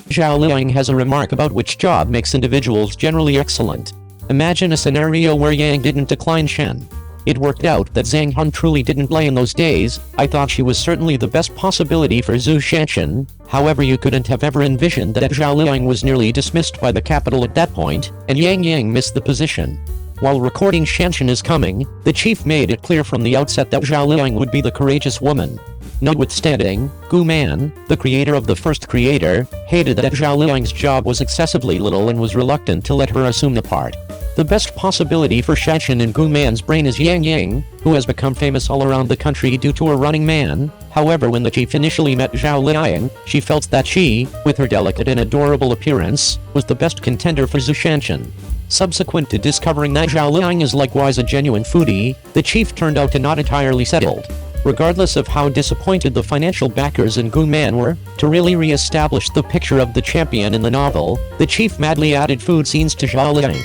Zhao Liang has a remark about which job makes individuals generally excellent. Imagine a scenario where Yang didn't decline Shen. It worked out that Zhang Han truly didn't play in those days. I thought she was certainly the best possibility for Zhu Shanshan. However, you couldn't have ever envisioned that Zhao Liang was nearly dismissed by the capital at that point, and Yang missed the position. While recording Shanshan is coming, the chief made it clear from the outset that Zhao Liang would be the courageous woman. Notwithstanding, Gu Man, the creator of the first creator, hated that Zhao Liang's job was excessively little and was reluctant to let her assume the part. The best possibility for Shanshan in Gu Man's brain is Yang, who has become famous all around the country due to a running man. However, when the chief initially met Zhao Liang, she felt that she, with her delicate and adorable appearance, was the best contender for Zhu Shanshan. Subsequent to discovering that Zhao Liang is likewise a genuine foodie, the chief turned out to not entirely settled. Regardless of how disappointed the financial backers in Gu Man were, to really re-establish the picture of the champion in the novel, the chief madly added food scenes to Zhao Liang.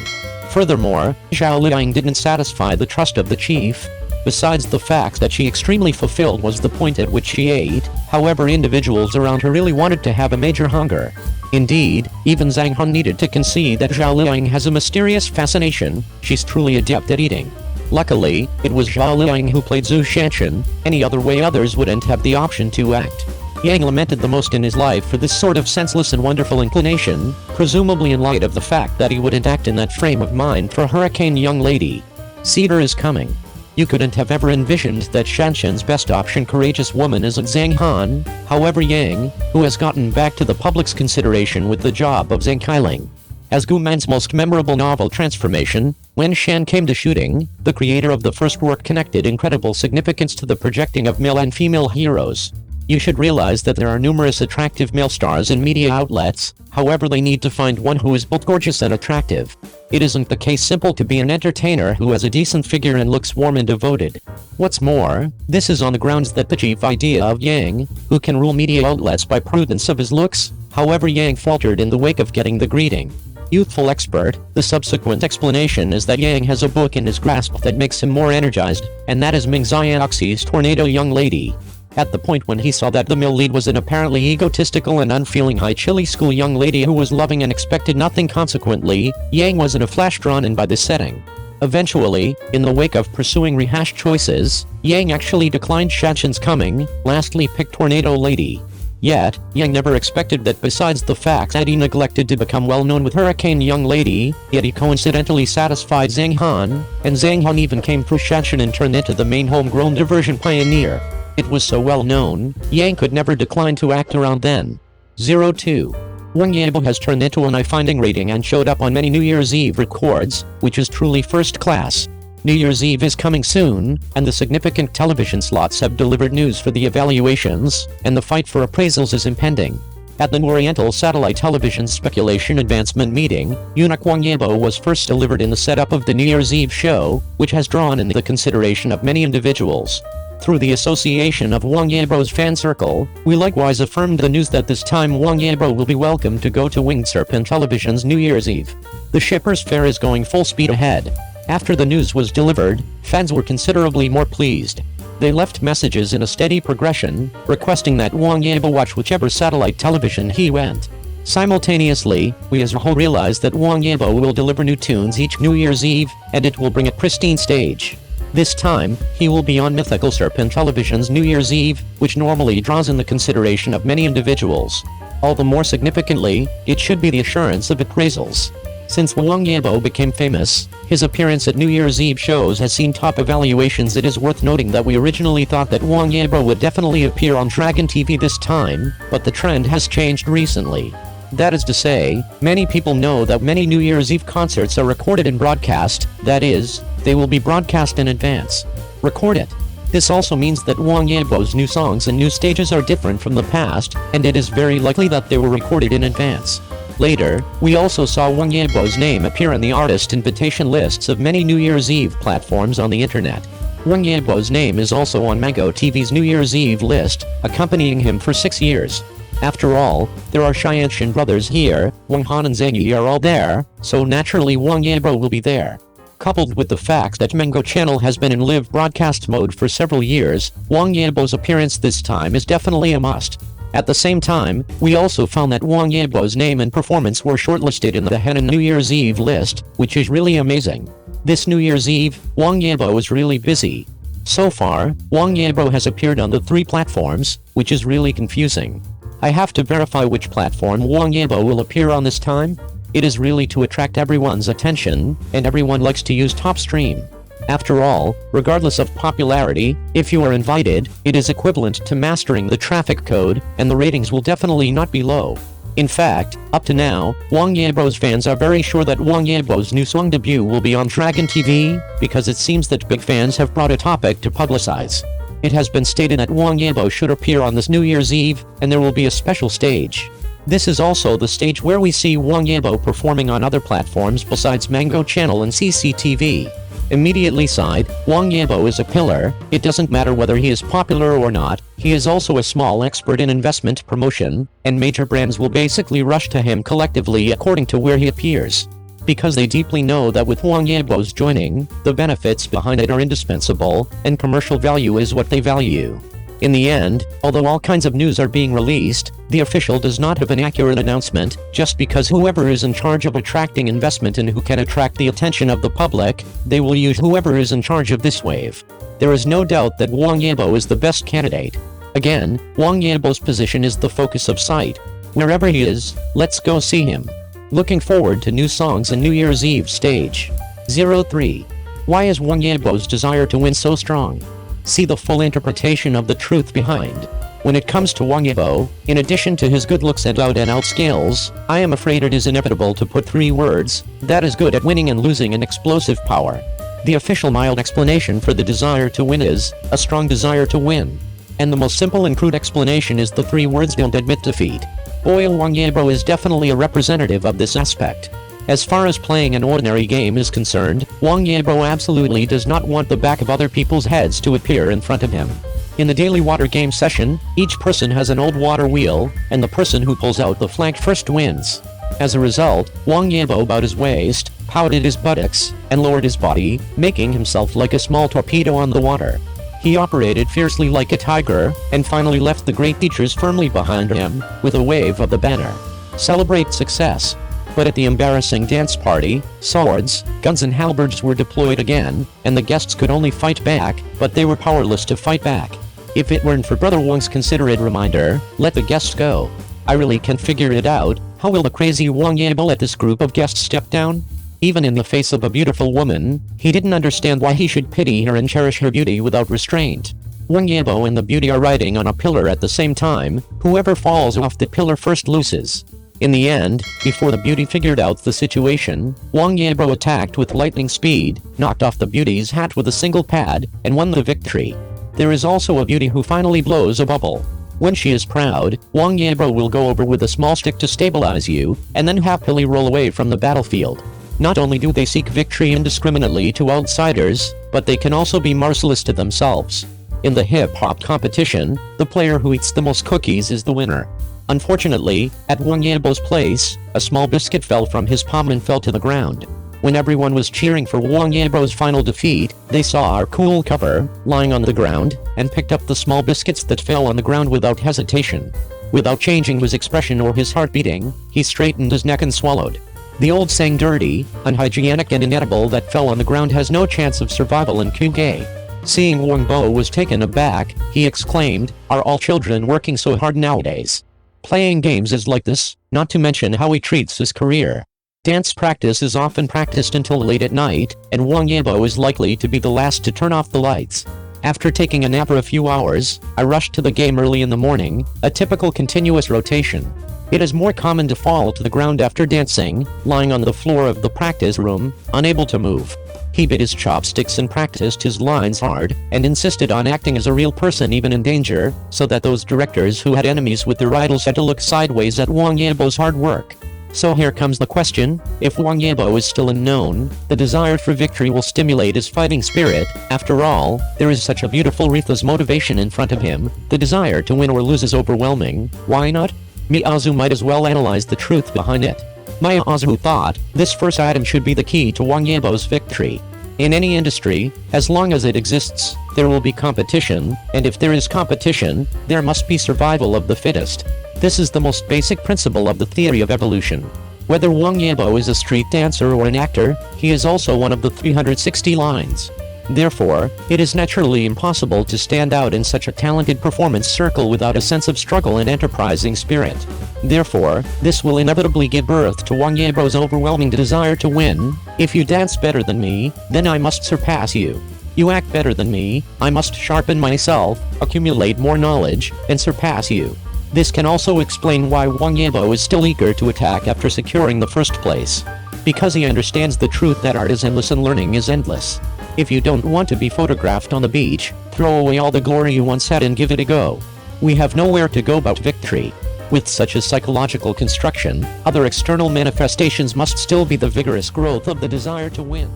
Furthermore, Zhao Liang didn't satisfy the trust of the chief. Besides the fact that she extremely fulfilled was the point at which she ate, however, individuals around her really wanted to have a major hunger. Indeed, even Zhang Han needed to concede that Zhao Liang has a mysterious fascination. She's truly adept at eating. Luckily, it was Zhao Liang who played Zhu Shanshan. Any other way others wouldn't have the option to act. Yang lamented the most in his life for this sort of senseless and wonderful inclination, presumably in light of the fact that he wouldn't act in that frame of mind for Hurricane Young Lady. Cedar is coming. You couldn't have ever envisioned that Shanshan's best option courageous woman is Zhang Han. However, Yang, who has gotten back to the public's consideration with the job of Zhang Kailing. As Gu Man's most memorable novel transformation, when Shan came to shooting, the creator of the first work connected incredible significance to the projecting of male and female heroes. You should realize that there are numerous attractive male stars in media outlets, however they need to find one who is both gorgeous and attractive. It isn't the case simple to be an entertainer who has a decent figure and looks warm and devoted. What's more, this is on the grounds that the chief idea of Yang, who can rule media outlets by prudence of his looks. However, Yang faltered in the wake of getting the greeting. Youthful expert, the subsequent explanation is that Yang has a book in his grasp that makes him more energized, and that is Ming Xianoxi's Tornado Young Lady. At the point when he saw that the male lead was an apparently egotistical and unfeeling high chili school young lady who was loving and expected nothing consequently, Yang was in a flash drawn in by this setting. Eventually, in the wake of pursuing rehashed choices, Yang actually declined Shanshan's coming, lastly picked Tornado Lady. Yet, Yang never expected that besides the fact that he neglected to become well known with Hurricane Young Lady, yet he coincidentally satisfied Zhang Han, and Zhang Han even came through Shanshan and turned into the main homegrown diversion pioneer. It was so well known, Yang could never decline to act around then. 02. Wang Yibo has turned into an eye-finding rating and showed up on many New Year's Eve records, which is truly first class. New Year's Eve is coming soon, and the significant television slots have delivered news for the evaluations, and the fight for appraisals is impending. At the Oriental Satellite Television Speculation Advancement Meeting, Eunuch Wang Yibo was first delivered in the setup of the New Year's Eve show, which has drawn in the consideration of many individuals. Through the association of Wang Yibo's fan circle, we likewise affirmed the news that this time Wang Yibo will be welcome to go to Winged Serpent Television's New Year's Eve. The Shippers Fair is going full speed ahead. After the news was delivered, fans were considerably more pleased. They left messages in a steady progression, requesting that Wang Yibo watch whichever satellite television he went. Simultaneously, we as a whole realized that Wang Yibo will deliver new tunes each New Year's Eve, and it will bring a pristine stage. This time, he will be on Mythical Serpent Television's New Year's Eve, which normally draws in the consideration of many individuals. All the more significantly, it should be the assurance of appraisals. Since Wang Yibo became famous, his appearance at New Year's Eve shows has seen top evaluations. It is worth noting that we originally thought that Wang Yibo would definitely appear on Dragon TV this time, but the trend has changed recently. That is to say, many people know that many New Year's Eve concerts are recorded and broadcast, that is, they will be broadcast in advance. Record it. This also means that Wang Yibo's new songs and new stages are different from the past, and it is very likely that they were recorded in advance. Later, we also saw Wang Yibo's name appear on the artist invitation lists of many New Year's Eve platforms on the internet. Wang Yibo's name is also on Mango TV's New Year's Eve list, accompanying him for 6 years. After all, there are Shanshan brothers here, Wang Han and Zhang Yi are all there, so naturally Wang Yibo will be there. Coupled with the fact that Mango Channel has been in live broadcast mode for several years, Wang Yibo's appearance this time is definitely a must. At the same time, we also found that Wang Yibo's name and performance were shortlisted in the Henan New Year's Eve list, which is really amazing. This New Year's Eve, Wang Yibo is really busy. So far, Wang Yibo has appeared on the 3 platforms, which is really confusing. I have to verify which platform Wang Yibo will appear on this time. It is really to attract everyone's attention, and everyone likes to use top stream. After all, regardless of popularity, if you are invited, it is equivalent to mastering the traffic code, and the ratings will definitely not be low. In fact, up to now, Wang Yibo's fans are very sure that Wang Yibo's new song debut will be on Dragon TV, because it seems that big fans have brought a topic to publicize. It has been stated that Wang Yibo should appear on this New Year's Eve, and there will be a special stage. This is also the stage where we see Wang Yibo performing on other platforms besides Mango Channel and CCTV. Immediately side, Wang Yibo is a pillar. It doesn't matter whether he is popular or not, he is also a small expert in investment promotion, and major brands will basically rush to him collectively according to where he appears. Because they deeply know that with Wang Yibo's joining, the benefits behind it are indispensable, and commercial value is what they value. In the end, although all kinds of news are being released, the official does not have an accurate announcement, just because whoever is in charge of attracting investment and who can attract the attention of the public, they will use whoever is in charge of this wave. There is no doubt that Wang Yibo is the best candidate. Again, Wang Yibo's position is the focus of sight. Wherever he is, let's go see him. Looking forward to new songs and New Year's Eve stage. 03. Why is Wang Yibo's desire to win so strong? See the full interpretation of the truth behind. When it comes to Wang Yibo, in addition to his good looks and out-and-out skills, I am afraid it is inevitable to put 3 words, that is good at winning and losing and explosive power. The official mild explanation for the desire to win is, a strong desire to win. And the most simple and crude explanation is the 3 words don't admit defeat. Boy, Wang Yibo is definitely a representative of this aspect. As far as playing an ordinary game is concerned, Wang Yibo absolutely does not want the back of other people's heads to appear in front of him. In the daily water game session, each person has an old water wheel, and the person who pulls out the flag first wins. As a result, Wang Yibo bowed his waist, pouted his buttocks, and lowered his body, making himself like a small torpedo on the water. He operated fiercely like a tiger, and finally left the great teachers firmly behind him, with a wave of the banner. Celebrate success. But at the embarrassing dance party, swords, guns and halberds were deployed again, and the guests could only fight back, but they were powerless to fight back. If it weren't for Brother Wang's considerate reminder, let the guests go. I really can't figure it out, how will the crazy Wang Yibo let this group of guests step down? Even in the face of a beautiful woman, he didn't understand why he should pity her and cherish her beauty without restraint. Wang Yibo and the beauty are riding on a pillar at the same time, whoever falls off the pillar first loses. In the end, before the beauty figured out the situation, Wang Yibo attacked with lightning speed, knocked off the beauty's hat with a single pad, and won the victory. There is also a beauty who finally blows a bubble. When she is proud, Wang Yibo will go over with a small stick to stabilize you, and then happily roll away from the battlefield. Not only do they seek victory indiscriminately to outsiders, but they can also be merciless to themselves. In the hip-hop competition, the player who eats the most cookies is the winner. Unfortunately, at Wang Yibo's place, a small biscuit fell from his palm and fell to the ground. When everyone was cheering for Wang Yibo's final defeat, they saw our cool cover, lying on the ground, and picked up the small biscuits that fell on the ground without hesitation. Without changing his expression or his heart beating, he straightened his neck and swallowed. The old saying dirty, unhygienic and inedible that fell on the ground has no chance of survival in Kugay. Seeing Wang Yibo was taken aback, he exclaimed, "Are all children working so hard nowadays? Playing games is like this, not to mention how he treats his career." Dance practice is often practiced until late at night, and Wang Yibo is likely to be the last to turn off the lights. After taking a nap for a few hours, I rushed to the game early in the morning, a typical continuous rotation. It is more common to fall to the ground after dancing, lying on the floor of the practice room, unable to move. He bit his chopsticks and practiced his lines hard, and insisted on acting as a real person even in danger, so that those directors who had enemies with their idols had to look sideways at Wang Yibo's hard work. So here comes the question, if Wang Yibo is still unknown, the desire for victory will stimulate his fighting spirit. After all, there is such a beautiful ruthless motivation in front of him, the desire to win or lose is overwhelming, why not? Miyazu might as well analyze the truth behind it. Miyazu thought, this first item should be the key to Wang Yibo's victory. In any industry, as long as it exists, there will be competition, and if there is competition, there must be survival of the fittest. This is the most basic principle of the theory of evolution. Whether Wang Yibo is a street dancer or an actor, he is also one of the 360 lines. Therefore, it is naturally impossible to stand out in such a talented performance circle without a sense of struggle and enterprising spirit. Therefore, this will inevitably give birth to Wang Yibo's overwhelming desire to win. If you dance better than me, then I must surpass you. You act better than me, I must sharpen myself, accumulate more knowledge, and surpass you. This can also explain why Wang Yibo is still eager to attack after securing the first place. Because he understands the truth that art is endless and learning is endless. If you don't want to be photographed on the beach, throw away all the glory you once had and give it a go. We have nowhere to go but victory. With such a psychological construction, other external manifestations must still be the vigorous growth of the desire to win.